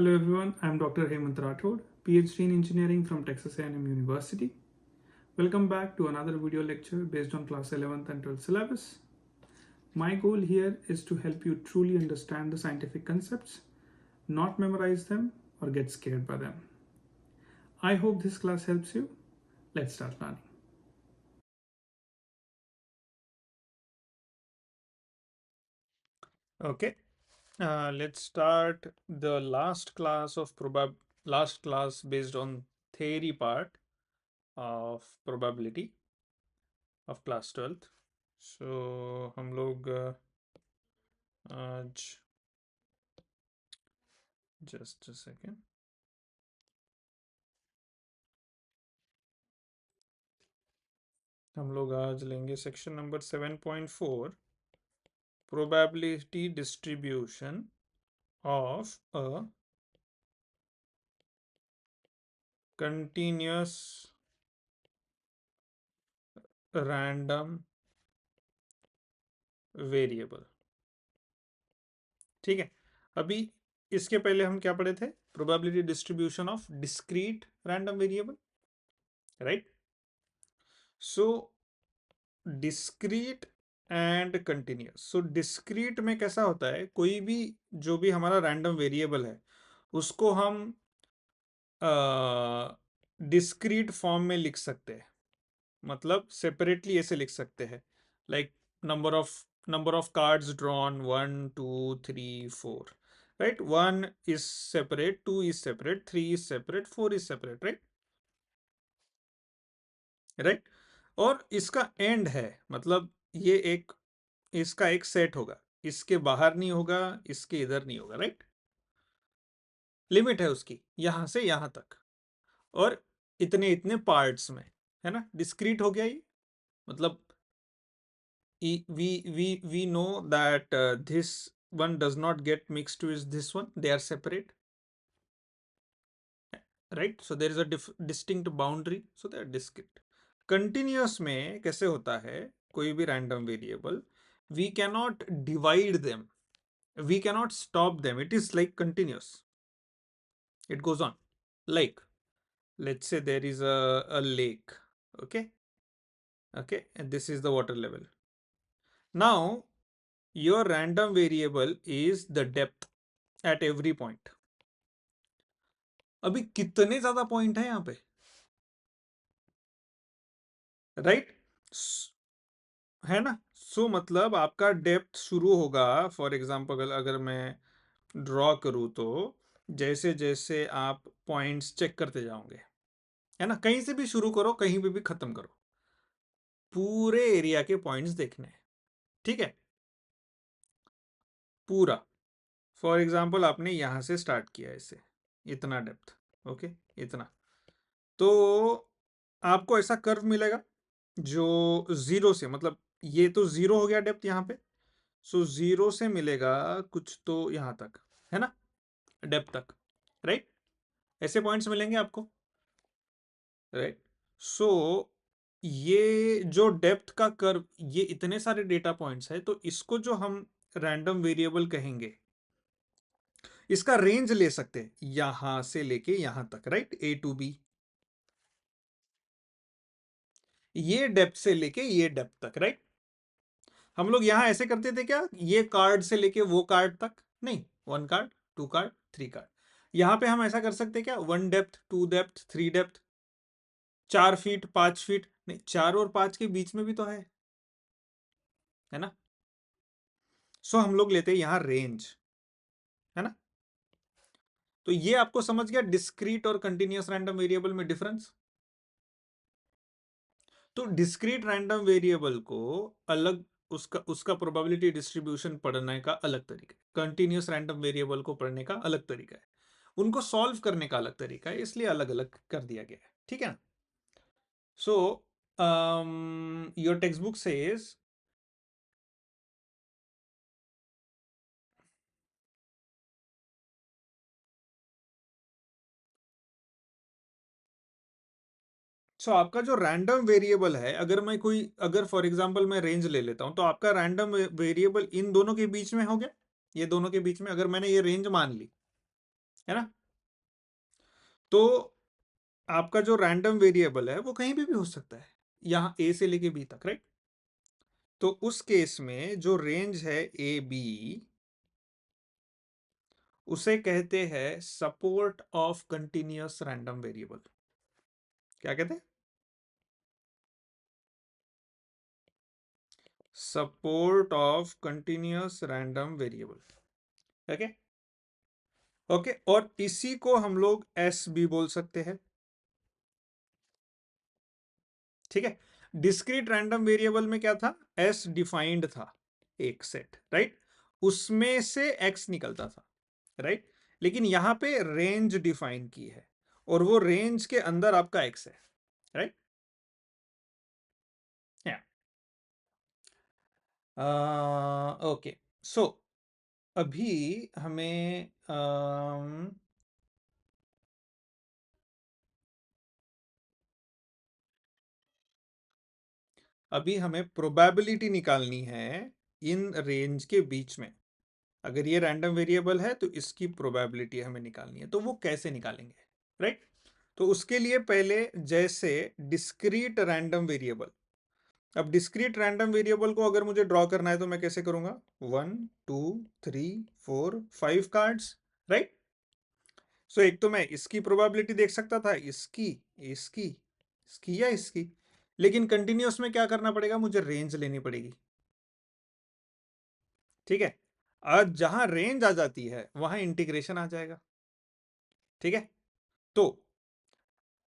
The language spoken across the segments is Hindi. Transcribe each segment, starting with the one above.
Hello everyone, I am Dr. Hemant Rathod, PhD in Engineering from Texas A&M University. Welcome back to another video lecture based on class 11th and 12th syllabus. My goal here is to help you truly understand the scientific concepts, not memorize them or get scared by them. I hope this class helps you. Let's start learning. Okay, let's start the last class based on theory part of probability of class 12th. So हम लोग आज just a second. हम लोग आज लेंगे section number 7.4 probability distribution of a continuous random variable. ठीक है, अभी इसके पहले हम क्या पढ़े थे? probability distribution of discrete random variable, right? So discrete and continuous. So discrete में कैसा होता है, कोई भी जो भी हमारा रैंडम वेरिएबल है उसको हम डिस्क्रीट फॉर्म में लिख सकते हैं. मतलब सेपरेटली ऐसे लिख सकते हैं, like number of cards drawn 1 2 3 4, right. 1 is separate, 2 is separate, 3 is separate, 4 is separate, right right. और इसका एंड है, मतलब ये एक इसका एक सेट होगा, इसके बाहर नहीं होगा, इसके इधर नहीं होगा, राइट. लिमिट है उसकी यहां से यहां तक, और इतने इतने पार्ट्स में, है ना. डिस्क्रीट हो गया ये, मतलब we know that this one does not get mixed with this one, they are separate, right. So there is a distinct boundary, so they are discrete. Continuous में कैसे होता है, कोई भी random variable we cannot divide them, we cannot stop them, it is like continuous, it goes on. Like let's say there is a lake, okay, and this is the water level. Now your random variable is the depth at every point. अभी कितने ज्यादा पॉइंट है यहां पे, राइट है ना. सो मतलब आपका डेप्थ शुरू होगा, फॉर एग्जांपल अगर मैं ड्रॉ करूं तो जैसे जैसे आप पॉइंट्स चेक करते जाओगे, है ना, कहीं से भी शुरू करो कहीं पे भी खत्म करो, पूरे एरिया के पॉइंट्स देखने हैं, ठीक है, पूरा. फॉर एग्जांपल आपने यहां से स्टार्ट किया ऐसे, इतना डेप्थ, ओके, इतना, तो आपको ऐसा कर्व मिलेगा जो जीरो से, मतलब ये तो जीरो हो गया डेप्थ यहाँ पे, सो जीरो से मिलेगा कुछ तो यहां तक, है ना, डेप्थ तक, राइट. ऐसे पॉइंट्स मिलेंगे आपको, राइट. सो ये जो डेप्थ का कर्व, ये इतने सारे डेटा पॉइंट्स है, तो इसको जो हम रैंडम वेरिएबल कहेंगे, इसका रेंज ले सकते हैं यहां से लेके यहां तक, राइट, ए टू बी, ये डेप्थ से लेके ये डेप्थ तक, राइट. हम लोग यहां ऐसे करते थे क्या, ये कार्ड से लेके वो कार्ड तक नहीं, 1 कार्ड 2 कार्ड 3 कार्ड. यहां पे हम ऐसा कर सकते क्या, 1 depth 2 depth 3 depth, 4 feet 5 feet नहीं, 4 और 5 के बीच में भी तो है ना. सो हम लोग लेते हैं यहां रेंज, है ना. तो ये आपको समझ गया डिस्क्रीट और कंटिन्यूअस रैंडम वेरिएबल में डिफरेंस. तो डिस्क्रीट रैंडम वेरिएबल को अलग, उसका प्रोबेबिलिटी डिस्ट्रीब्यूशन पढ़ने का अलग तरीका है, कंटिन्यूअस रैंडम वेरिएबल को पढ़ने का अलग तरीका है, उनको सॉल्व करने का अलग तरीका है, इसलिए अलग अलग कर दिया गया है, ठीक है ना. So your text book says so आपका जो रैंडम वेरिएबल है, अगर फॉर एग्जांपल मैं रेंज ले लेता हूं, तो आपका रैंडम वेरिएबल इन दोनों के बीच में हो गया, ये दोनों के बीच में अगर मैंने ये रेंज मान ली, है ना। तो आपका जो रैंडम वेरिएबल है वो कहीं पे भी हो सकता है, यहाँ ए से लेके बी तक, राइट। तो उस केस में जो रेंज है ए बी, उसे कहते हैं support of continuous random variable. क्या कहते हैं? Support of continuous random variable. Okay. Okay, और इसी को हम लोग एस भी बोल सकते हैं। ठीक है। डिस्क्रीट रैंडम वेरिएबल में क्या था? एस डिफाइंड था, एक सेट, राइट। उसमें से एक्स निकलता था, राइट। लेकिन यहां पे रेंज डिफाइन की है, और वो रेंज के अंदर आपका एक्स है, राइट। ओके, सो अभी हमें अभी हमें प्रोबेबिलिटी निकालनी है इन रेंज के बीच में। अगर ये रैंडम वेरिएबल है तो इसकी प्रोबेबिलिटी हमें निकालनी है, तो वो कैसे निकालेंगे, राइट। तो उसके लिए पहले, जैसे डिस्क्रीट रैंडम वेरिएबल, अब डिस्क्रीट रैंडम वेरिएबल को अगर मुझे ड्रॉ करना है तो मैं कैसे करूंगा? 1 2 3 4 5 कार्ड्स, राइट। सो एक तो मैं इसकी प्रोबेबिलिटी देख सकता था, इसकी, इसकी, इसकी या इसकी। लेकिन कंटिन्यूअस में क्या करना पड़ेगा? मुझे रेंज लेनी पड़ेगी, ठीक है। आज जहां रेंज आ जाती है वहां इंटीग्रेशन आ जाएगा, ठीक है। तो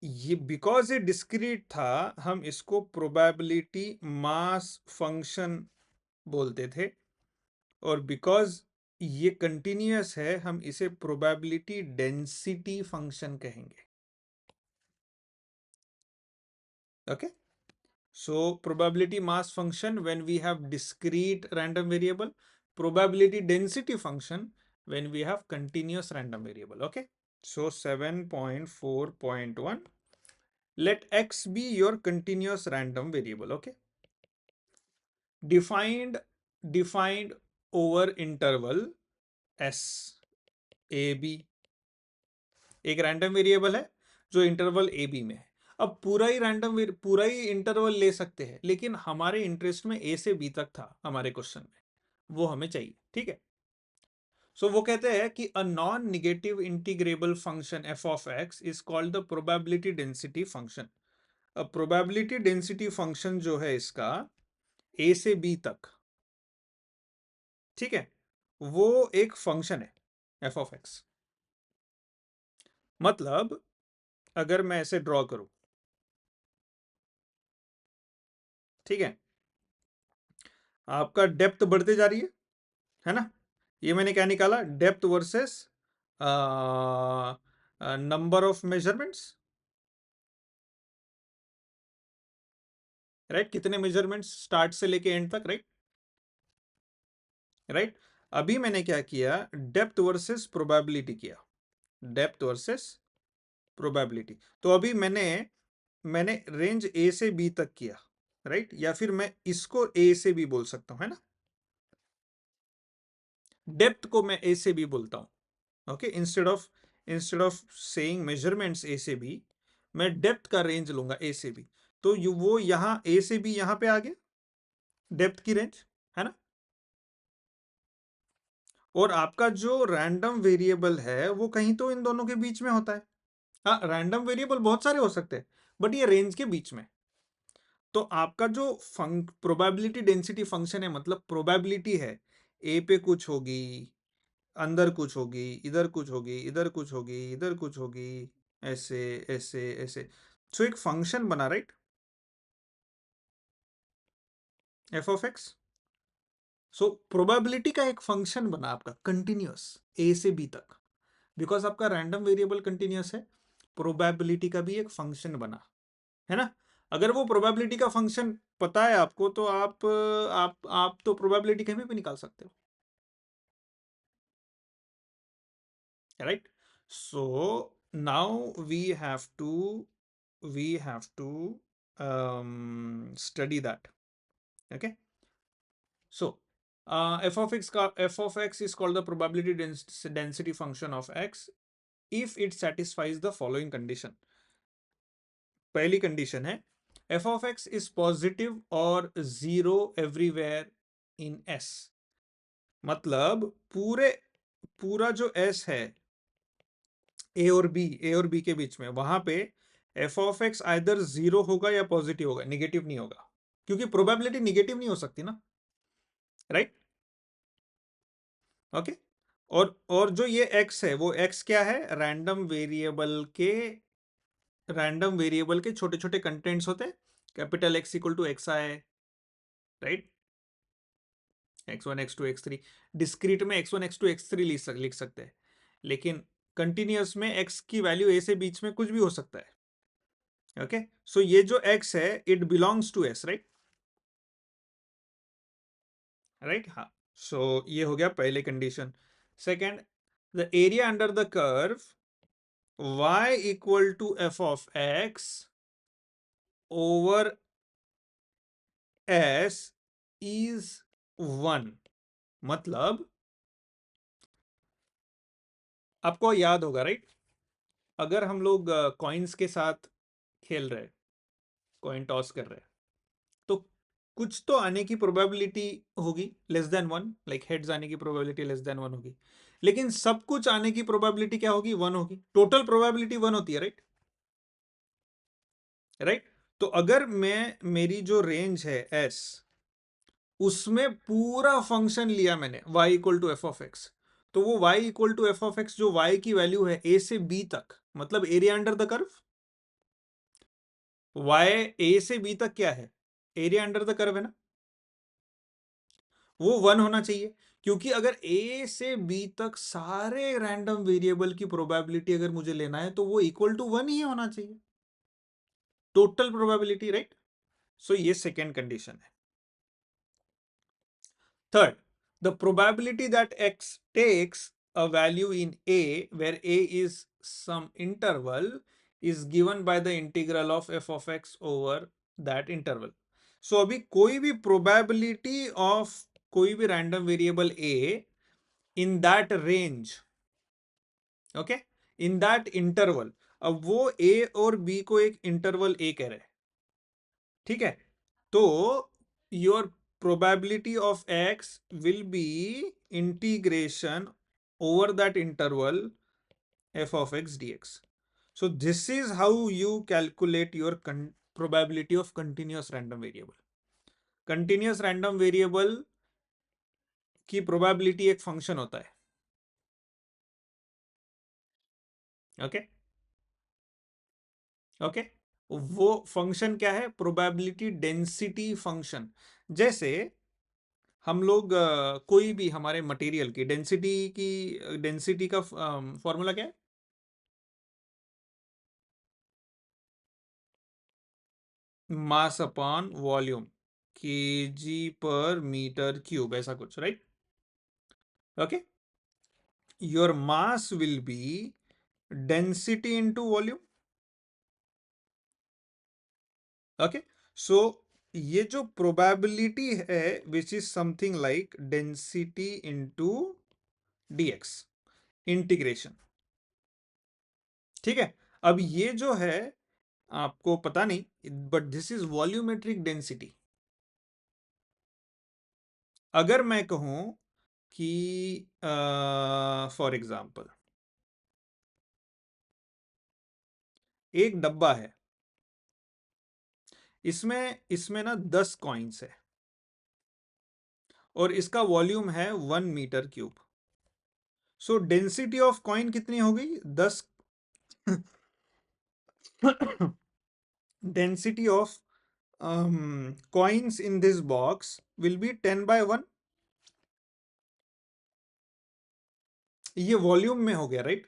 ये बिकॉज ये डिस्क्रीट था, हम इसको प्रोबेबिलिटी मास फंक्शन बोलते थे, और बिकॉज ये कंटिन्यूअस है हम इसे प्रोबेबिलिटी डेंसिटी फंक्शन कहेंगे। Okay, so probability mass function when we have discrete random variable, probability density function when we have continuous random variable. Okay, so 7.4.1, let x be your continuous random variable. Okay, defined over interval s a b, एक रैंडम वेरिएबल है जो इंटरवल ए बी में है। अब पूरा ही पूरा ही इंटरवल ले सकते हैं, लेकिन हमारे इंटरेस्ट में ए से बी तक था हमारे क्वेश्चन में, वो हमें चाहिए, ठीक है। सो वो कहते हैं कि a non negative integrable function F of x is called the probability density function. अब प्रोबेबिलिटी डेंसिटी फंक्शन जो है इसका ए से बी तक, ठीक है, वो एक फंक्शन है एफ ऑफ एक्स। मतलब अगर मैं ऐसे ड्रॉ करूं, ठीक है, आपका डेप्थ बढ़ते जा रही है ना। ये मैंने क्या निकाला? Depth versus number of measurements, right. कितने मेजरमेंट्स स्टार्ट से लेके एंड तक, राइट, राइट। अभी मैंने क्या किया? डेप्थ वर्सेस प्रोबेबिलिटी किया, डेप्थ वर्सेस प्रोबेबिलिटी। तो अभी मैंने मैंने रेंज ए से बी तक किया, राइट, या फिर मैं इसको ए से भी बोल सकता हूं, है ना। डेप्थ को मैं ए से भी बोलता हूं, okay. Instead of saying measurements A से बी, मैं डेप्थ का रेंज लूंगा ए से बी। तो वो यहां ए से बी यहां पे आ गया डेप्थ की रेंज, है ना। और आपका जो रैंडम वेरिएबल है वो कहीं तो इन दोनों के बीच में होता है। हाँ, रैंडम वेरिएबल बहुत सारे हो सकते हैं, बट ये रेंज के बीच में। तो आपका जो प्रोबेबिलिटी डेंसिटी फंक्शन है, मतलब प्रोबेबिलिटी है ए पे कुछ होगी, अंदर कुछ होगी, इधर कुछ होगी, इधर कुछ होगी, इधर कुछ होगी, ऐसे ऐसे ऐसे। सो एक फंक्शन बना, right, F of X. So probability का एक फंक्शन बना आपका कंटिन्यूअस ए से बी तक, बिकॉज आपका रैंडम वेरिएबल कंटिन्यूअस है। प्रोबेबिलिटी का भी एक फंक्शन बना, है ना। अगर वो प्रोबेबिलिटी का फंक्शन पता है आपको, तो आप तो प्रोबेबिलिटी कहीं भी निकाल सकते हो, right. So now we have to study that, okay. So f of x is called the probability density function of x. If it satisfies the following condition. पहली कंडीशन है F of x is positive और जीरो एवरीवेयर इन एस। मतलब पूरा जो एस है ए और बी के बीच में, वहां पे F of x either zero होगा या पॉजिटिव होगा, निगेटिव नहीं होगा, क्योंकि प्रोबेबिलिटी निगेटिव नहीं हो सकती ना, राइट? ओके। और जो ये एक्स है, वो एक्स क्या है? रैंडम वेरिएबल के छोटे छोटे कंटेंट्स होते हैं। Capital X equal to X I, right? X one X two X three. Discrete में X one X two X three लिख सकते हैं, लेकिन कंटिन्यूअस में एक्स की वैल्यू ए से बीच में कुछ भी हो सकता है। ओके, सो ये जो एक्स है it belongs to S, right? Right, हाँ। सो ये हो गया पहले condition. Second, the area under the curve y equal to f of x over S is 1। मतलब आपको याद होगा, राइट? अगर हम लोग कॉइन्स के साथ खेल रहे, कॉइन टॉस कर रहे, तो कुछ तो आने की प्रोबेबिलिटी होगी less than one, like heads आने की प्रोबेबिलिटी लेस देन वन होगी, लेकिन सब कुछ आने की प्रोबेबिलिटी क्या होगी? वन होगी। टोटल प्रोबेबिलिटी वन होती है, राइट? राइट। तो अगर मैं मेरी जो रेंज है एस, उसमें पूरा फंक्शन लिया मैंने y equal to f of x, तो वो y equal to f of x जो y की वैल्यू है a से b तक, मतलब area under the curve, y a से b तक क्या है? एरिया अंडर द कर्व है ना, वो वन होना चाहिए। क्योंकि अगर a से b तक सारे रैंडम वेरिएबल की प्रोबेबिलिटी अगर मुझे लेना है, तो वो इक्वल टू वन ही होना चाहिए, टोटल प्रोबेबिलिटी, राइट? सो ये सेकेंड कंडीशन है। Third, the probability that x takes a value in a, where a is some interval, is given by the integral of f of x over that interval. So अभी कोई भी probability of कोई भी random variable a in that range, okay, in that interval, अब वो a और b को एक interval a कह रहे हैं, ठीक है? तो your probability of x will be integration over that interval f of x dx. So this is how you calculate your probability of continuous random variable. Continuous random variable की probability एक फंक्शन होता है, ओके? ओके, वो फंक्शन क्या है? Probability density function. जैसे हम लोग कोई भी हमारे मटेरियल की डेंसिटी का फॉर्मूला क्या है? Mass upon volume, KG per metre cube, ऐसा कुछ, right? Okay, your mass will be density into volume. Okay, so ये जो प्रोबेबिलिटी है which is something like density into DX integration, ठीक है? अब ये जो है आपको पता नहीं, but this is volumetric density. अगर मैं कहूं कि फॉर एग्जाम्पल एक डब्बा है, इसमें इसमें ना 10 कॉइन्स है और इसका वॉल्यूम है 1 metre cube. So density of coin कितनी हो गई? 10। Density of coins in this box will be 10/1। ये वॉल्यूम में हो गया, राइट?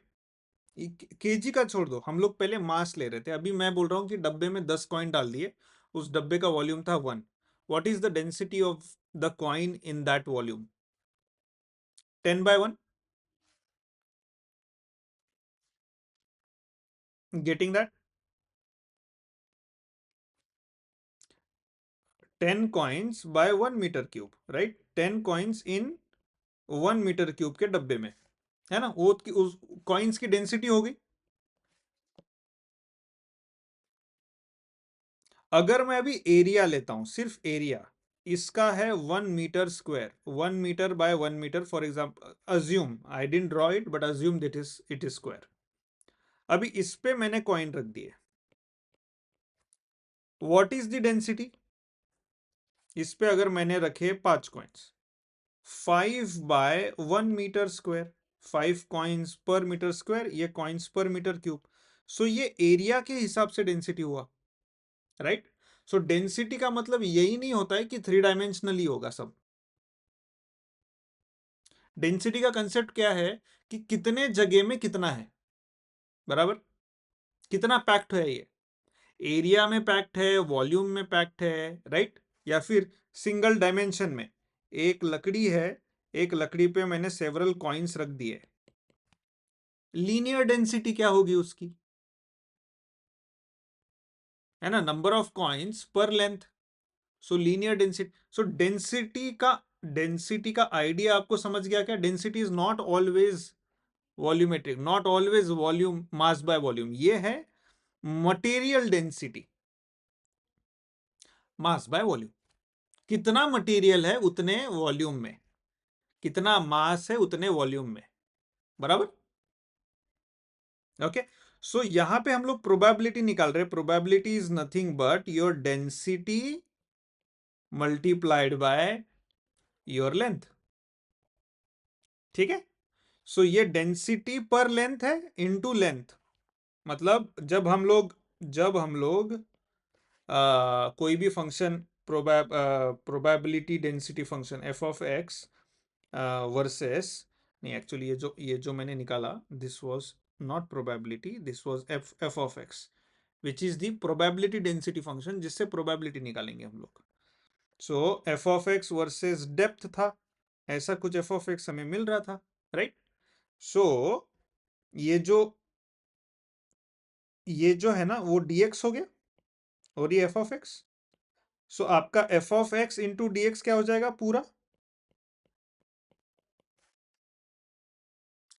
केजी का छोड़ दो, हम लोग पहले मास ले रहे थे, अभी मैं बोल रहा हूं कि डब्बे में 10 कॉइन डाल दिए, उस डब्बे का वॉल्यूम था 1। What is the density of the coin in that volume? 10/1। Getting that? 10 coins by 1 metre cube, right? 10 coins in 1 metre cube के डब्बे में। है ना, वो उस कॉइन्स की डेंसिटी हो गई। अगर मैं अभी एरिया लेता हूं, सिर्फ एरिया, इसका है 1 metre square, 1 metre by 1 metre, for example assume, I didn't draw it but assume that it is square. अभी इस पे मैंने कॉइन रख दिए, व्हाट इज द डेंसिटी? इस पे अगर मैंने रखे 5 coins, 5 by 1 metre square, 5 coins पर मीटर स्क्वायर, ये कॉइन्स पर मीटर क्यूब। सो ये एरिया के हिसाब से डेंसिटी हुआ, राइट? सो डेंसिटी का मतलब यही नहीं होता है कि 3 डायमेंशनली होगा सब। डेंसिटी का कंसेप्ट क्या है कि कितने जगह में कितना है, बराबर, कितना पैक्ड है ये, एरिया में पैक्ड है, वॉल्यूम में पैक्ड है, राइट? या फिर सिंगल डायमेंशन में, एक लकड़ी है, एक लकड़ी पे मैंने सेवरल कॉइन्स रख दिए, लीनियर डेंसिटी क्या होगी उसकी, है ना, नंबर ऑफ कॉइन्स पर लेंथ। सो लीनियर डेंसिटी, सो डेंसिटी का आइडिया आपको समझ गया क्या? Density is not always volumetric, not always volume, mass by volume, ये है material density, mass by volume. कितना मटेरियल है उतने वॉल्यूम में, कितना मास है उतने वॉल्यूम में, बराबर। ओके, सो यहां पे हम लोग प्रोबेबिलिटी निकाल रहे हैं। Probability is nothing but your density multiplied by your length, ठीक है? सो ये डेंसिटी पर लेंथ है इनटू लेंथ। मतलब जब हम लोग कोई भी function, probability density function F of X versus, नहीं एक्चुअली ये जो मैंने निकाला, this was not probability, this was F F of X, which is the probability density function, जिससे प्रोबेबिलिटी निकालेंगे हम लोग। So F of X versus depth था, ऐसा कुछ एफ ऑफ एक्स हमें मिल रहा था, राइट? सो ये जो ये जो है ना वो dx हो गया, और ये एफ ऑफ एक्स। सो आपका F of X into D X क्या हो जाएगा? पूरा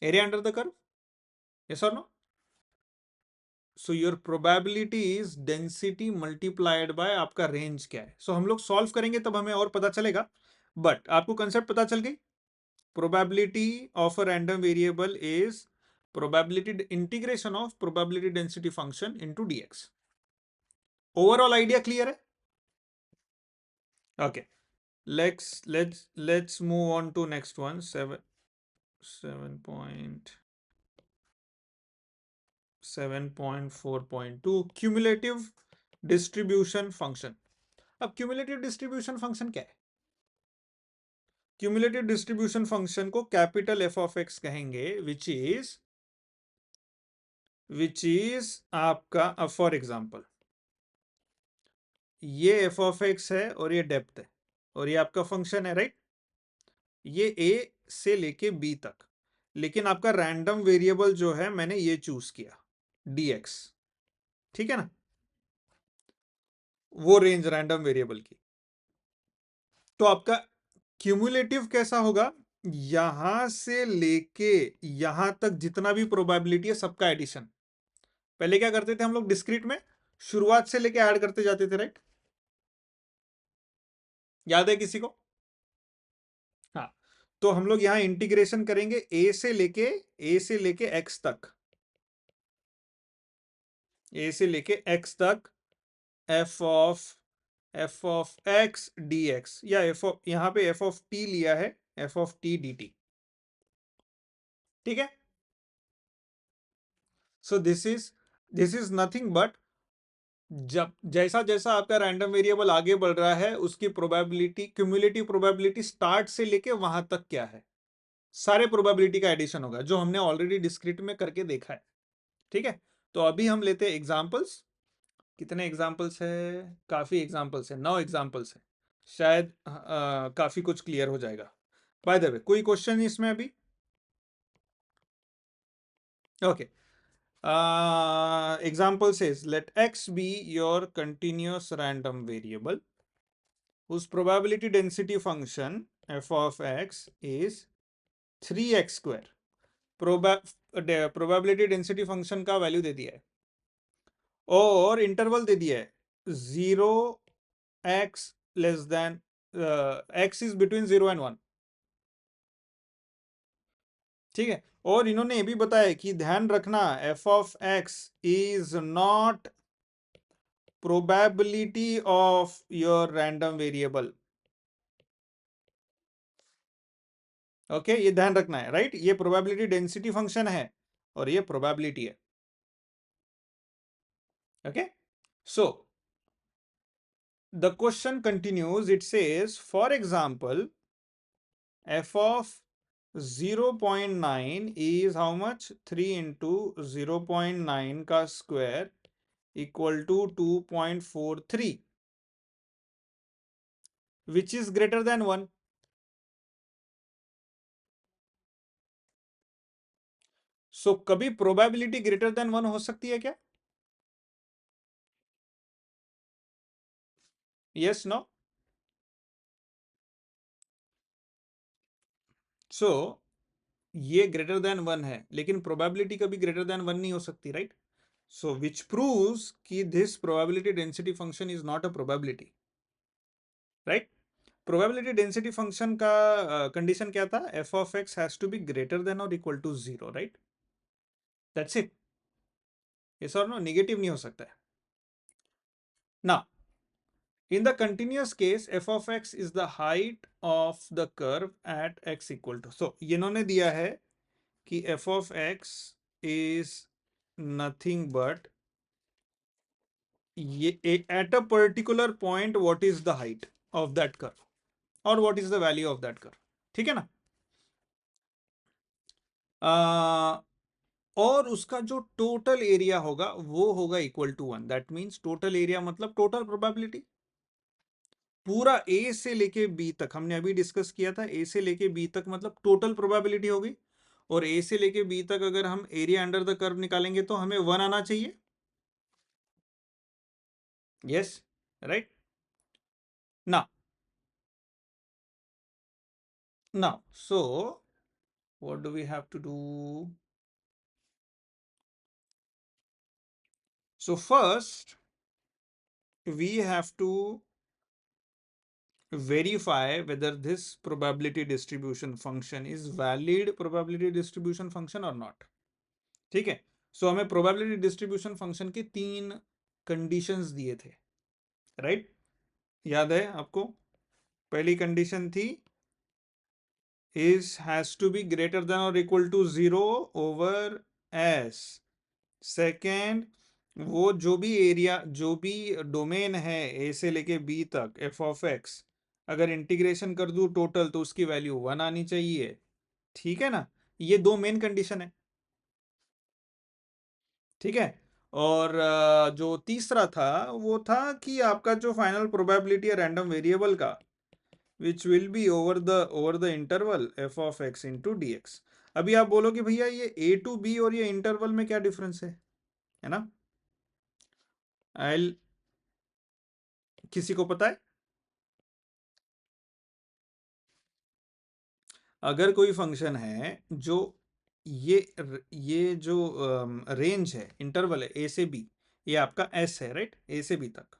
area under the curve, yes और no? So your probability is density multiplied by आपका रेंज क्या है। सो हम लोग सॉल्व करेंगे तब हमें और पता चलेगा, बट आपको कंसेप्ट पता चल गई। Probability of a random variable is probability integration of probability density function into DX. Overall idea clear है? Okay, let's move on to next one. 7.4.2 cumulative distribution function. अब क्यूमुलेटिव डिस्ट्रीब्यूशन फंक्शन क्या है? क्यूमुलेटिव डिस्ट्रीब्यूशन फंक्शन को कैपिटल एफ ऑफ एक्स कहेंगे, विच इज आपका, फॉर एग्जांपल ये एफ ऑफ एक्स है और ये डेप्थ है और ये आपका फंक्शन है, राइट? ये ए से लेके बी तक, लेकिन आपका रैंडम वेरिएबल जो है मैंने ये चूज किया, dx, ठीक है ना? वो रेंज रैंडम वेरिएबल की। तो आपका क्यूमुलेटिव कैसा होगा? यहां से लेके यहां तक जितना भी प्रोबेबिलिटी है सबका एडिशन। पहले क्या करते थे हम लोग डिस्क्रीट में? शुरुआत से लेके ऐड करते जाते थे, राइट? याद है किसी को? हाँ, तो हम लोग यहां इंटीग्रेशन करेंगे ए से लेके एक्स तक, ए से लेके एक्स तक, F of X D x, या एफ ऑफ, यहां पे एफ ऑफ टी लिया है, F of T D T, ठीक है? So this is nothing but, जब जैसा जैसा आपका रैंडम वेरिएबल आगे बढ़ रहा है उसकी प्रोबेबिलिटी, क्यूमुलेटिव प्रोबेबिलिटी स्टार्ट से लेके वहां तक क्या है, सारे प्रोबेबिलिटी का एडिशन होगा, जो हमने ऑलरेडी डिस्क्रीट में करके देखा है, ठीक है? तो अभी हम लेते हैं एग्जांपल्स। कितने एग्जांपल्स है? काफी एग्जांपल्स है, 9 एग्जांपल्स है, शायद काफी कुछ क्लियर हो जाएगा। बाय द वे, कोई क्वेश्चन इसमें अभी? Okay, example says let x be your continuous random variable whose probability density function f of x is 3x square. Probability density function का वैल्यू दे दिया है और इंटरवल दे दिया है 0x less than x is between 0 and 1, ठीक है। और इन्होंने ये भी बताया कि ध्यान रखना f of x is not probability of your random variable. Okay, ये ध्यान रखना है, राइट। ये प्रोबेबिलिटी डेंसिटी फंक्शन है और ये प्रोबेबिलिटी है। Okay, so the question continues, it says for example f of 0.9 is how much? 3 into 0.9 का square equal to 2.43, which is greater than 1। सो कभी प्रोबेबिलिटी ग्रेटर देन 1 हो सकती है क्या? Yes, no? सो ये ग्रेटर देन 1 है, लेकिन प्रोबेबिलिटी कभी ग्रेटर देन 1 नहीं हो सकती, राइट? सो विच प्रूव्स कि this probability density function is not a probability, right? Probability density function का कंडीशन क्या था? F of X has to be greater than और equal to 0, right? That's it. Yes और नो? नेगेटिव नहीं हो सकता है ना। In the continuous case, f of x is the height of the curve at x equal to. So, इन्होंने दिया है कि f of x is nothing but ये at a particular point what is the height of that curve or what is the value of that curve, ठीक है ना? और उसका जो टोटल एरिया होगा वो होगा equal to 1। That means total area मतलब टोटल प्रोबेबिलिटी। पूरा ए से लेके बी तक हमने अभी डिस्कस किया था, ए से लेके बी तक मतलब टोटल प्रोबेबिलिटी होगी। और ए से लेके बी तक अगर हम एरिया अंडर द कर्व निकालेंगे तो हमें 1 आना चाहिए। Yes, right. ना now so what do we have to do? So first we have to verify whether this probability distribution function is valid probability distribution function or not, ठीक है। सो हमें probability distribution function के 3 कंडीशंस दिए थे, राइट? याद है आपको? पहली कंडीशन थी is has to be greater than or equal to 0 over s। Second, वो जो भी एरिया जो भी डोमेन है ए से लेके बी तक एफ ऑफ एक्स, अगर इंटीग्रेशन कर दूं टोटल तो उसकी वैल्यू 1 आनी चाहिए, ठीक है ना? ये 2 मेन कंडीशन है, ठीक है। और जो तीसरा था वो था कि आपका जो फाइनल प्रोबेबिलिटी है रैंडम वेरिएबल का which will be over the interval F of X into D x. अभी आप बोलोगे भैया ये ए टू बी और ये इंटरवल में क्या डिफरेंस है ना? आई, किसी को पता है? अगर कोई फंक्शन है जो ये जो रेंज है, इंटरवल है ए से बी, ये आपका एस है, राइट? ए से बी तक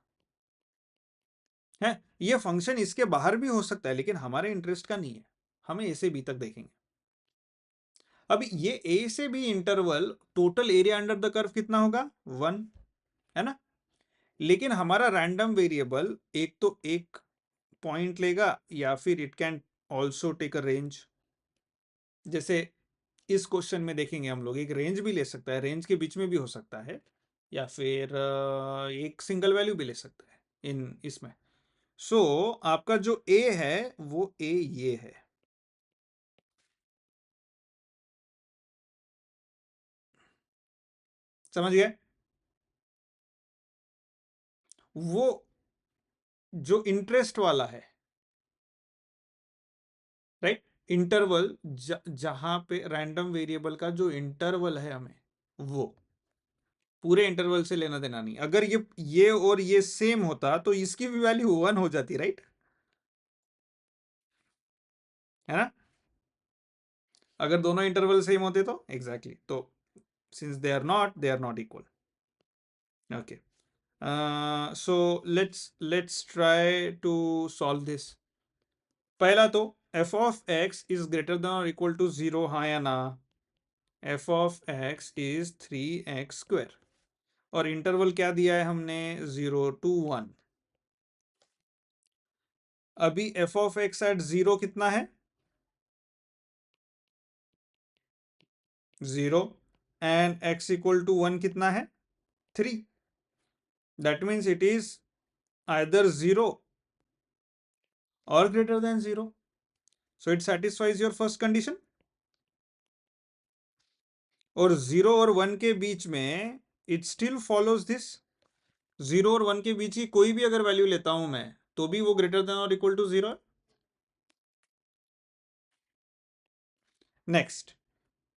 है। ये फंक्शन इसके बाहर भी हो सकता है लेकिन हमारे इंटरेस्ट का नहीं है, हमें ए से बी तक देखेंगे। अब ये ए से B interval total area under the curve कितना होगा? 1, है ना? लेकिन हमारा रैंडम वेरिएबल एक तो एक पॉइंट लेगा या फिर it can also take a range. जैसे इस क्वेश्चन में देखेंगे हम लोग, एक रेंज भी ले सकता है, रेंज के बीच में भी हो सकता है, या फिर एक सिंगल वैल्यू भी ले सकता है इन इसमें। सो आपका जो ए है वो ए ये है, समझ गए? वो जो इंटरेस्ट वाला है, राइट? इंटरवल जहां पे रैंडम वेरिएबल का जो इंटरवल है हमें वो पूरे इंटरवल से लेना देना नहीं। अगर ये और ये सेम होता तो इसकी भी वैल्यू 1 हो जाती, राइट? है ना? अगर दोनों इंटरवल सेम होते तो एग्जैक्टली तो since they are not equal. Okay. So let's try to solve this. पहला तो f of x is greater than or equal to 0, हाँ या ना. f of x is 3x square और इंटरवल क्या दिया है हमने 0 to 1. अभी f of x at 0 कितना है 0 and x equal to 1 कितना है 3. That means it is either 0 or greater than 0. So it satisfies your first condition. और 0 और 1 के बीच में इट स्टिल फॉलोज दिस. 0 और 1 के बीच की कोई भी अगर वैल्यू लेता हूं मैं तो भी वो ग्रेटर देन और इक्वल टू 0. नेक्स्ट,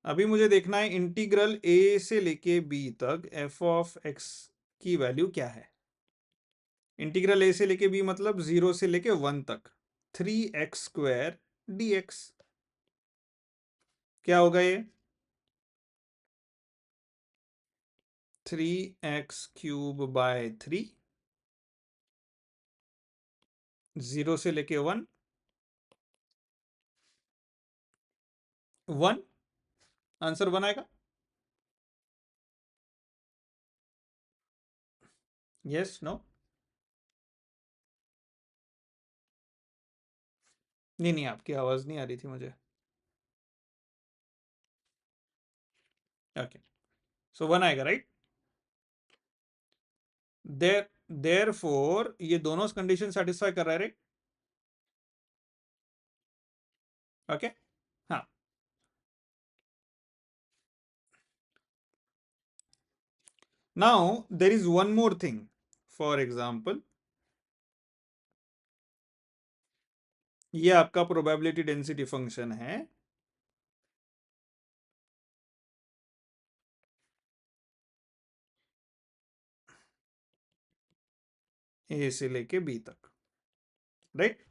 अभी मुझे देखना है इंटीग्रल a से लेके b तक f ऑफ x की वैल्यू क्या है. इंटीग्रल a से लेके b मतलब 0 से लेके 1 तक 3x स्क्वायर dx. क्या होगा ये 3x क्यूब बाय 3 0 से लेके 1 1. आंसर बनाएगा. Yes no. नहीं नहीं, आपकी आवाज नहीं आ रही थी मुझे. ओके. सो 1 आएगा राइट. देयरफॉर ये दोनों कंडीशन सेटिस्फाई कर रहा है राइट. ओके. हाँ. Now there is one more thing. For example ये आपका प्रोबेबिलिटी डेंसिटी फंक्शन है. ए से लेके बी तक राइट.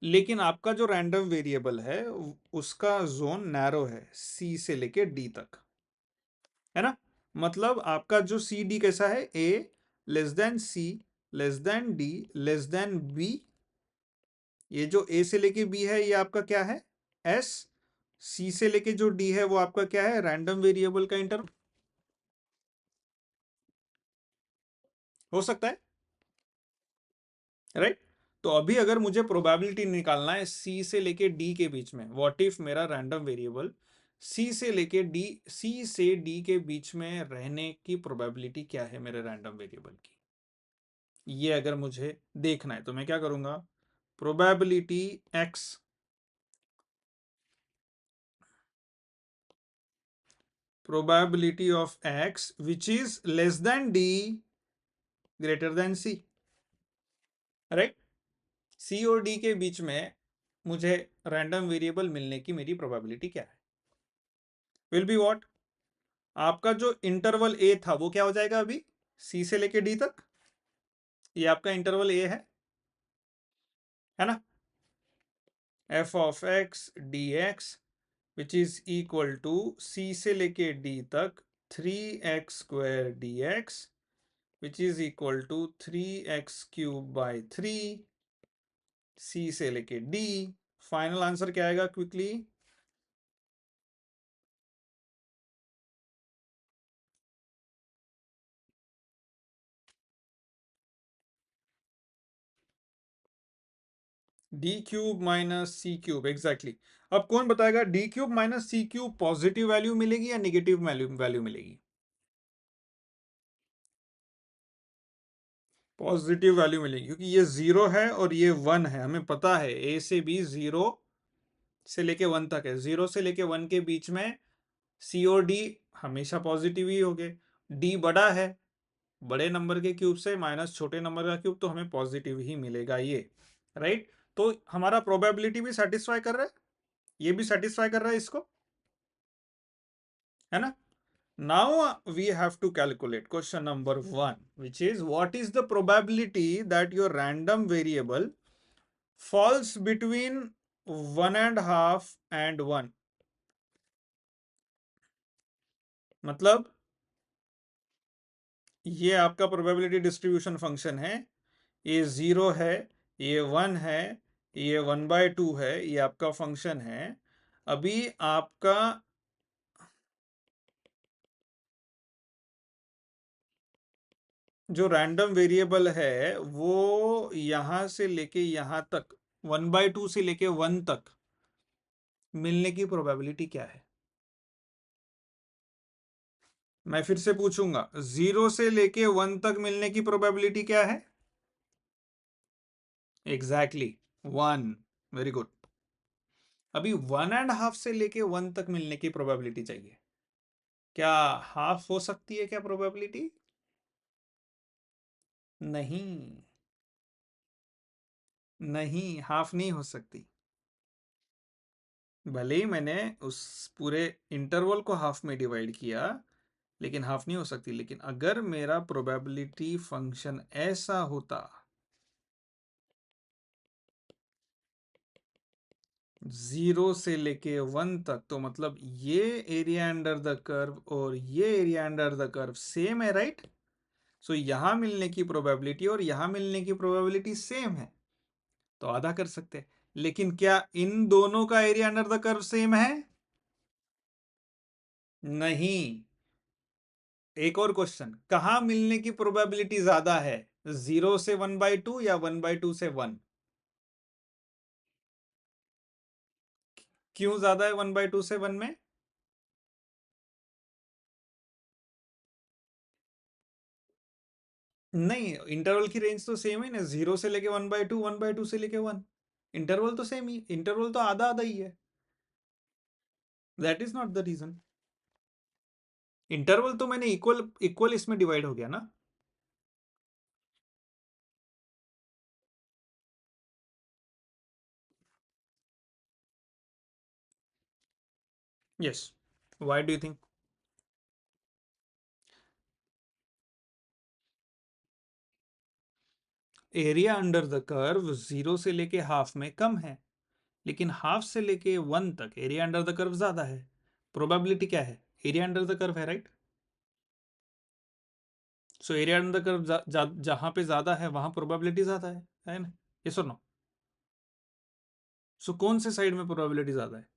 लेकिन आपका जो रैंडम वेरिएबल है उसका जोन नैरो है सी से लेके डी तक है ना. मतलब आपका जो सी डी कैसा है A less than C less than D less than B. ये जो ए से लेके बी है ये आपका क्या है एस. सी से लेके जो डी है वो आपका क्या है रैंडम वेरिएबल का इंटरवल. हो सकता है राइट. तो अभी अगर मुझे प्रोबेबिलिटी निकालना है सी से लेके डी के बीच में व्हाट इफ मेरा रैंडम वेरिएबल सी से लेके डी सी से डी के बीच में रहने की प्रोबेबिलिटी क्या है मेरे रैंडम वेरिएबल की. ये अगर मुझे देखना है तो मैं क्या करूंगा probability x probability of x which is less than d greater than c. राइट. सी और डी के बीच में मुझे रैंडम वेरिएबल मिलने की मेरी प्रोबेबिलिटी क्या है विल बी व्हाट. आपका जो इंटरवल ए था वो क्या हो जाएगा अभी सी से लेके डी तक. ये आपका इंटरवल ए है ना. F of X D X which is equal to C से लेके डी तक 3x square D X which is equal to 3x cube by 3 C से लेके डी. फाइनल आंसर क्या आएगा quickly D cube minus C cube exactly. अब कौन बताएगा D cube minus C cube positive value मिलेगी या निगेटिव वैल्यू मिलेगी. पॉजिटिव वैल्यू मिलेगी क्योंकि ये 0 है और ये 1 है. हमें पता है ए से बी 0 से लेके 1 तक है. 0 से लेके 1 के बीच में सी और डी हमेशा पॉजिटिव ही होंगे. डी बड़ा है बड़े नंबर के क्यूब से माइनस छोटे नंबर का क्यूब तो हमें पॉजिटिव ही मिलेगा ये राइट. तो हमारा प्रोबेबिलिटी भी सेटिस्फाई कर रहा है ये भी सेटिस्फाई कर रहा है इसको है ना. Now we have to calculate question number 1 which is what is the probability that your random variable falls between 1.5 and 1. मतलब ये आपका प्रोबेबिलिटी डिस्ट्रीब्यूशन फंक्शन है, ये 0 है, ये 1 है, ये 1/2 है, ये आपका फंक्शन है। अभी आपका जो रैंडम वेरिएबल है वो यहां से लेके यहां तक 1/2 से लेके 1 तक मिलने की प्रोबेबिलिटी क्या है? मैं फिर से पूछूंगा, 0 से लेके 1 तक मिलने की प्रोबेबिलिटी क्या है? एग्जैक्टली 1। Very good. अभी 1.5 से लेके 1 तक मिलने की प्रोबेबिलिटी चाहिए। क्या हाफ हो सकती है क्या प्रोबेबिलिटी? नहीं, नहीं, हाफ नहीं हो सकती। भले ही मैंने उस पूरे इंटरवल को हाफ में डिवाइड किया, लेकिन हाफ नहीं हो सकती। लेकिन अगर मेरा प्रोबेबिलिटी फंक्शन ऐसा होता, 0 से लेके 1 तक, तो मतलब ये एरिया अंडर द कर्व और ये area under the curve same है, राइट? सो यहां मिलने की प्रोबेबिलिटी और यहां मिलने की प्रोबेबिलिटी सेम है, तो आधा कर सकते हैं। लेकिन क्या इन दोनों का area under the curve same है? नहीं। एक और क्वेश्चन, कहां मिलने की प्रोबेबिलिटी ज्यादा है, 0 से 1/2 या 1/2 से 1? क्यों ज्यादा है 1/2 से 1 में? नहीं, इंटरवल की रेंज तो सेम है ना, 0 से लेके 1/2, 1/2 से लेके 1। इंटरवल तो सेम ही, इंटरवल तो आधा आधा ही है। That is not the reason. Interval तो मैंने इक्वल इक्वल इसमें डिवाइड हो गया ना। Yes. Why do you think? Area under the curve 0 से लेके हाफ में कम है, लेकिन हाफ से लेके 1 तक एरिया अंडर द कर्व ज्यादा है। प्रोबेबिलिटी क्या है? एरिया अंडर द कर्व है, right? So area under the curve जहां पे ज्यादा है वहां प्रोबेबिलिटी ज्यादा है ना? ये सुनो। सो कौन से साइड में प्रोबेबिलिटी ज्यादा है?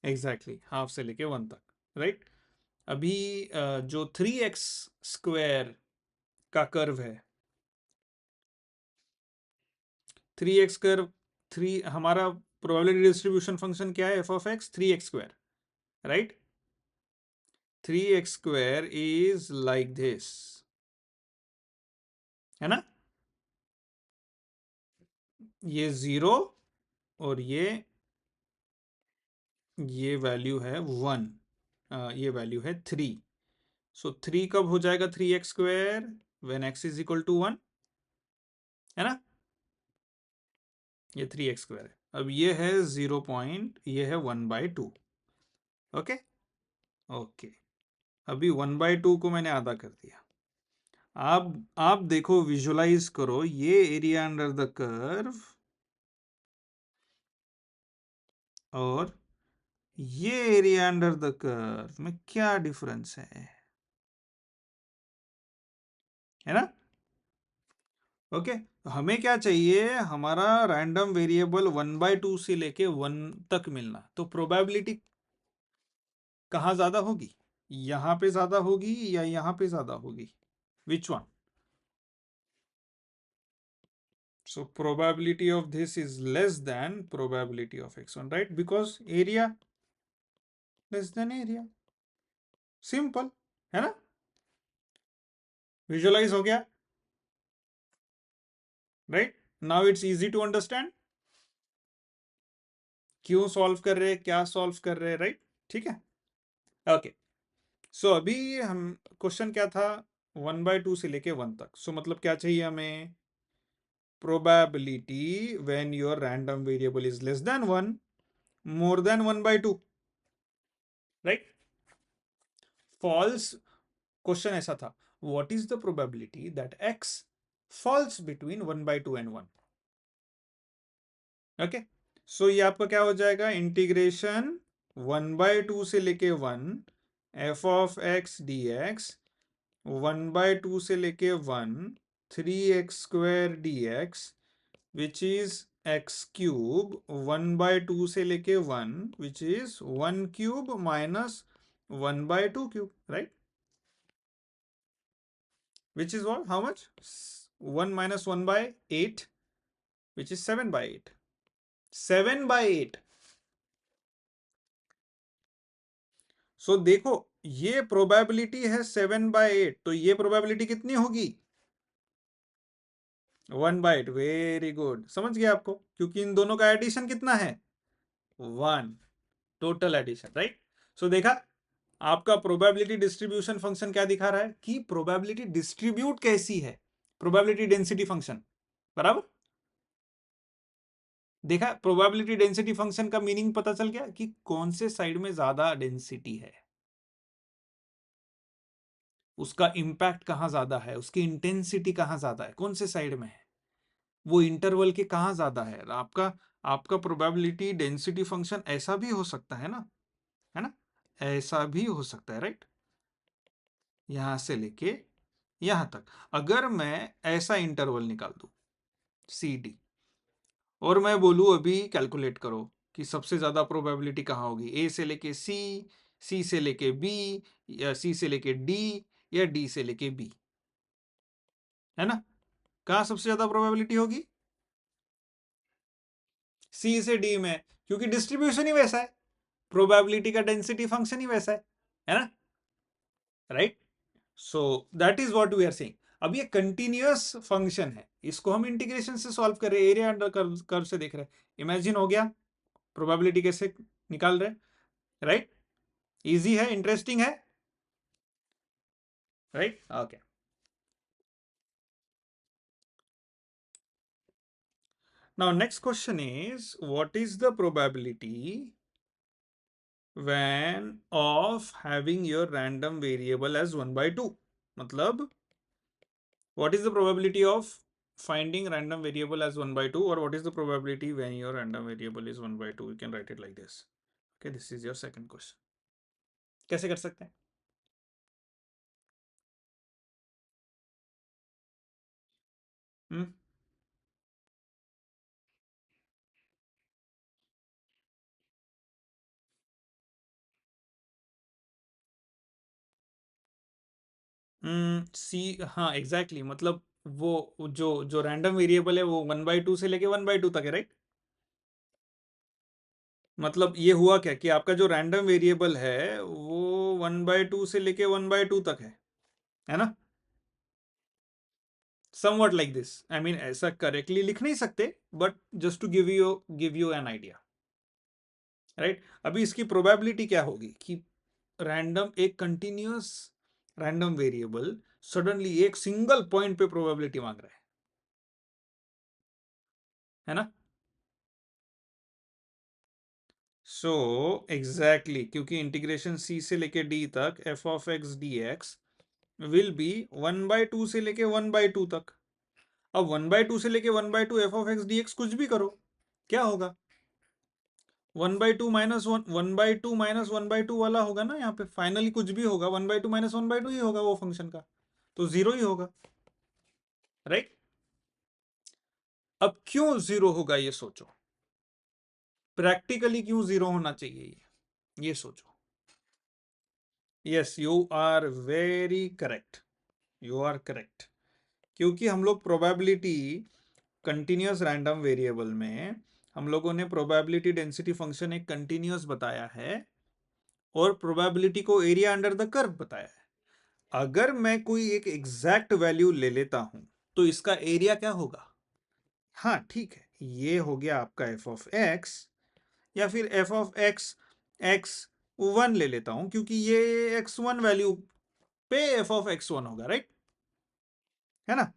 एग्जैक्टली हाफ से लेके 1 तक, राइट? अभी जो 3x² का कर्व है, 3x², थ्री हमारा प्रोबेबिलिटी डिस्ट्रीब्यूशन फंक्शन क्या है? f(x) 3x², right? 3x² is like this, है ना? ये 0 और ये वैल्यू है 1, ये वैल्यू है 3। सो 3 कब हो जाएगा 3x²? When x is equal to 1, है ना? ये 3x² है। अब ये है 0 पॉइंट, ये है 1/2। Okay, okay. अभी 1/2 को मैंने आधा कर दिया। आप देखो, विजुलाइज करो, ये एरिया अंडर द कर्व और ये एरिया अंडर द कर्व में क्या डिफरेंस है ना? ओके, हमें क्या चाहिए? हमारा रैंडम वेरिएबल 1/2 से लेके 1 तक मिलना। तो प्रोबेबिलिटी कहाँ ज्यादा होगी? यहां पे ज्यादा होगी या यहां पे ज्यादा होगी? Which one? So probability of this is less than probability of x1, right? Because area less than area. Simple, है ना? Visualize हो गया, right? Now it's easy to understand क्यों सॉल्व कर रहे हैं, क्या सॉल्व कर रहे हैं, राइट? ठीक है, ओके। सो अभी हम क्वेश्चन क्या था? 1/2 से लेके 1 तक। सो मतलब क्या चाहिए हमें? Probability when your random variable is less than 1, more than 1/2, right? False। Question ऐसा था, what is the probability that x falls between 1/2 and 1? Okay, so ये आपका क्या हो जाएगा, इंटीग्रेशन 1/2 से लेके 1 F of X D x, 1/2 से लेके 1 3x² dx which is x cube, 1/2 से लेके 1 which is 1 cube minus 1/2 cube, right, which is what, how much, 1 minus 1/8, which is 7/8, 7/8. सो देखो ये प्रोबेबिलिटी है 7/8, तो ये प्रोबेबिलिटी कितनी होगी, 1/8. वेरी गुड, समझ गया आपको, क्योंकि इन दोनों का एडिशन कितना है, 1, टोटल एडिशन, राइट. सो देखा आपका प्रोबेबिलिटी डिस्ट्रीब्यूशन फंक्शन क्या दिखा रहा है कि प्रोबेबिलिटी डिस्ट्रीब्यूट कैसी है, प्रोबेबिलिटी डेंसिटी फंक्शन, बराबर. देखा प्रोबेबिलिटी डेंसिटी फंक्शन का मीनिंग पता चल गया कि कौन से साइड में ज्यादा डेंसिटी है, उसका इंपैक्ट कहां ज्यादा है, उसकी इंटेंसिटी कहां ज्यादा है, कौन से साइड में है, वो इंटरवल के कहां ज्यादा है. आपका आपका प्रोबेबिलिटी डेंसिटी फंक्शन ऐसा भी हो सकता है ना, है ना, ऐसा भी हो सकता है, राइट, यहां से लेके यहां तक. अगर मैं ऐसा इंटरवल निकाल दूं सी डी और मैं बोलूं अभी कैलकुलेट करो कि सबसे ज्यादा प्रोबेबिलिटी कहां होगी, ए से लेके सी, सी से लेके बी, या सी से लेके डी, या डी से लेके बी, है ना, कहां सबसे ज्यादा प्रोबेबिलिटी होगी, सी से डी में, क्योंकि डिस्ट्रीब्यूशन ही वैसा है, प्रोबेबिलिटी का डेंसिटी फंक्शन ही वैसा है ना, right. So that is what we are saying. अब ये कंटिन्यूअस फंक्शन है, इसको हम इंटीग्रेशन से सॉल्व कर रहे हैं, एरिया अंडर कर्व से देख रहे हैं. इमेजिन हो गया प्रोबेबिलिटी कैसे निकाल रहे हैं, राइट, इजी है, इंटरेस्टिंग है, right, okay. Now next question is, what is the probability when of having your random variable as 1/2? मतलब what is the probability of finding random variable as 1/2, or what is the probability when your random variable is 1/2? You can write it like this. Okay, this is your second question. कैसे कर सकते हैं, हम्म, सी, हाँ एग्जैक्टली, मतलब वो जो रैंडम वेरिएबल है वो 1/2 से लेके 1/2 तक है, राइट. मतलब ये हुआ क्या कि आपका जो रैंडम वेरिएबल है वो 1/2 से लेके 1/2 तक है ना, something like this. I mean ऐसा करेक्टली लिख नहीं सकते, but just to give you an idea, right. अभी इसकी प्रोबेबिलिटी क्या होगी कि रैंडम एक कंटिन्यूअस रैंडम वेरिएबल सडनली एक सिंगल पॉइंट पे प्रोबेबिलिटी मांग रहा है ना. सो एग्जैक्टली, क्योंकि इंटीग्रेशन सी से लेके डी तक F of X D x will be 1/2 से लेके 1/2 तक. अब 1/2 से लेके 1/2 F of X D x कुछ भी करो, क्या होगा, 1/2 माइनस 1/2 माइनस 1/2 वाला होगा ना, यहाँ पे फाइनली कुछ भी होगा 1/2 माइनस 1/2 ही होगा वो फंक्शन का, तो जीरो ही होगा, राइट. अब क्यों जीरो होगा ये सोचो, प्रैक्टिकली क्यों जीरो होना चाहिए ये सोचो. Yes, you are very correct, you are correct, क्योंकि हम लोग प्रोबेबिलिटी कंटिन्यूअस रैंडम वेरिएबल में हम लोगों ने प्रोबेबिलिटी डेंसिटी फंक्शन एक कंटिन्यूअस बताया है और प्रोबेबिलिटी को एरिया अंडर द कर्व बताया है. अगर मैं कोई एक एग्जैक्ट वैल्यू ले लेता हूं तो इसका एरिया क्या होगा, हाँ ठीक है, ये हो गया आपका एफ ऑफ एक्स, या फिर F of x x one ले लेता हूं क्योंकि ये एक्स वन वैल्यू पे एफ ऑफ एक्स वन होगा, राइट, है ना.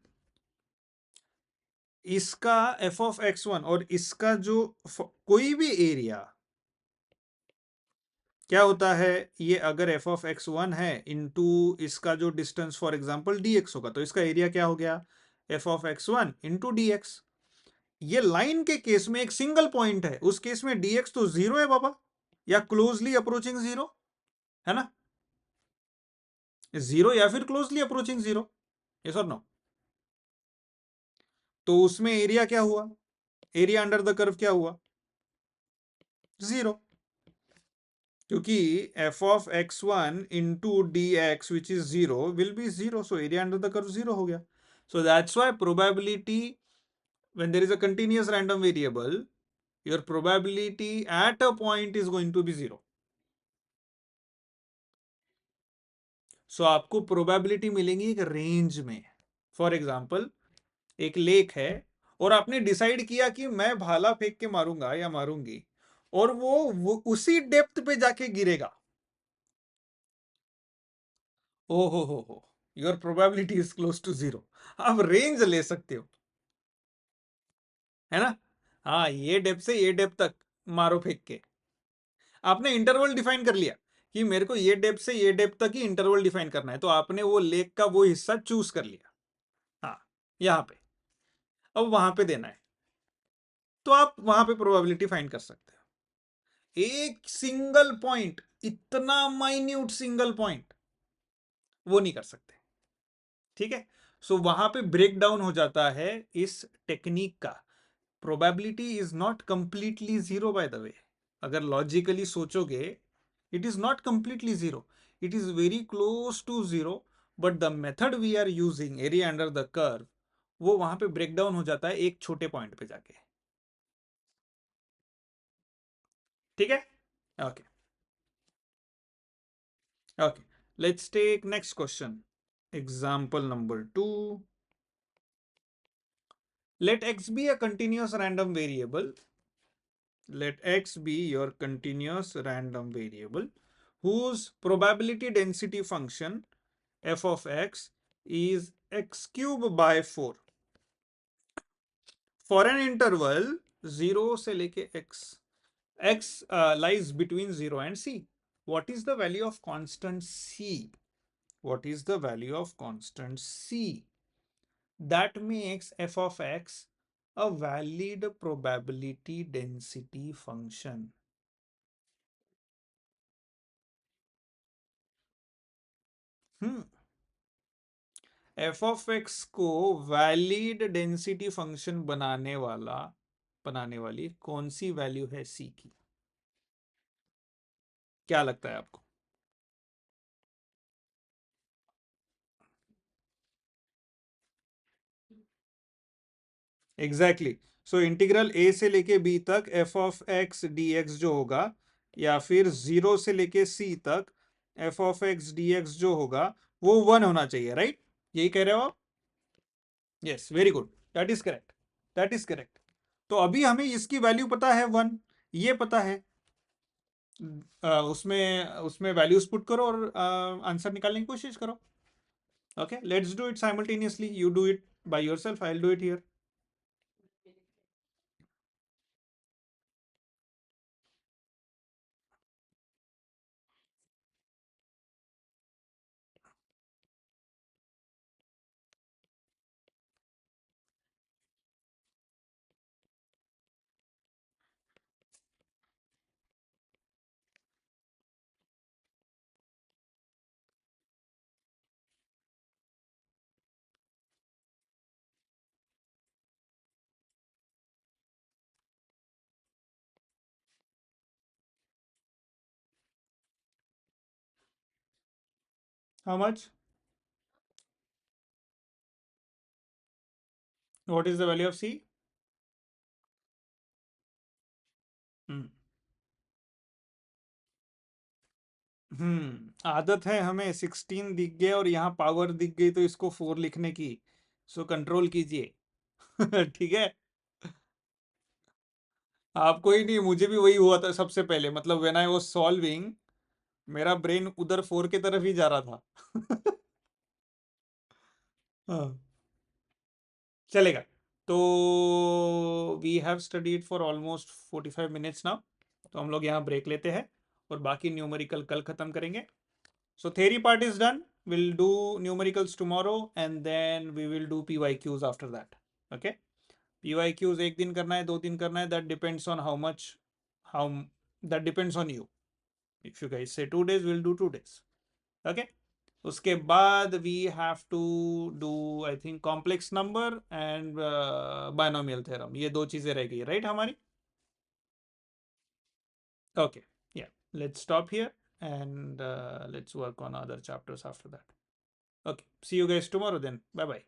इसका एफ ऑफ एक्स वन और इसका जो कोई भी एरिया क्या होता है, ये अगर एफ ऑफ एक्स वन है इनटू इसका जो distance for example D x होगा, तो इसका एरिया क्या हो गया, F of x one into D x. ये लाइन के केस में एक सिंगल पॉइंट है, उस केस में dx तो 0 है बाबा, या क्लोजली अप्रोचिंग 0, है ना, 0 या फिर क्लोजली अप्रोचिंग 0, यस और नो। तो उसमें एरिया क्या हुआ, एरिया अंडर द कर्व क्या हुआ, 0, क्योंकि f of x1 into dx which is 0 will be 0, so area under the curve 0 हो गया. So that's why probability, when there is a continuous random variable, your probability at a point is going to be 0. So आपको probability मिलेंगी एक रेंज में. फॉर एग्जाम्पल एक लेक है और आपने डिसाइड किया कि मैं भाला फेंक के मारूंगा या मारूंगी, और वो उसी डेप्थ पे जाके गिरेगा, ओ हो, your probability is close to 0. आप रेंज ले सकते हो, है ना, हाँ, ये डेप्थ से ये डेप्थ तक मारो फेंक के, आपने इंटरवल डिफाइन कर लिया कि मेरे को ये डेप्थ से ये डेप्थ तक ही इंटरवल डिफाइन करना है, तो आपने वो लेक का वो हिस्सा चूज कर लिया, हाँ, यहाँ पे, अब वहां पे देना है, तो आप वहां पे प्रोबेबिलिटी फाइंड कर सकते हो. एक सिंगल पॉइंट, इतना माइन्यूट सिंगल पॉइंट, वो नहीं कर सकते, ठीक है. सो वहां पे ब्रेक डाउन हो जाता है इस टेक्निक का. Probability is not completely zero by the way, अगर लॉजिकली सोचोगे, it is not completely zero, it is very close to zero, but the method we are using, area under the curve, वो वहां पे ब्रेक डाउन हो जाता है एक छोटे पॉइंट पे जाके, ठीक है. Okay, okay, let's take next question. Example number 2. Let x be a continuous random variable. Let x be your continuous random variable whose probability density function f of x is x cube by 4 for an interval 0 से लेके x lies between 0 and c. What is the value of constant c? What is the value of constant c that makes f of x a valid probability density function? F of x को वैलिड डेंसिटी फंक्शन बनाने वाली कौन सी वैल्यू है सी की, क्या लगता है आपको? एग्जैक्टली. सो इंटीग्रल ए से लेके बी तक F of X D x जो होगा, या फिर 0 से लेके सी तक F of X D x जो होगा, वो 1 होना चाहिए, राइट? यही कह रहे हो आप? Yes, very good, that is correct, that is correct. तो अभी हमें इसकी वैल्यू पता है 1, ये पता है. उसमें उसमें वैल्यूज पुट करो और आंसर निकालने की कोशिश करो. Okay, let's do it simultaneously. You do it by yourself, I will do it here. How much? What is the value of C? आदत है हमें, 16 दिख गया और यहाँ पावर दिख गई तो इसको 4 लिखने की, सो कंट्रोल कीजिए. ठीक है, आपको ही नहीं, मुझे भी वही हुआ था सबसे पहले, मतलब व्हेन आई वाज सॉल्विंग, मेरा ब्रेन उधर 4 की तरफ ही जा रहा था. हाँ, चलेगा. तो we have studied for almost 45 minutes now, तो हम लोग यहाँ ब्रेक लेते हैं और बाकी न्यूमेरिकल कल खत्म करेंगे. So theory part is done. Will do numericals tomorrow and then we will do PYQs after that. Okay, PYQs एक दिन करना है, 2 दिन करना है, that depends on how much, how that depends on you. If you guys say 2 days, we'll do 2 days. Okay. उसके बाद we have to do I think complex number and binomial theorem. ये दो चीजें रह गई, right हमारी? Okay. Yeah. Let's stop here and let's work on other chapters after that. Okay. See you guys tomorrow then. Bye bye.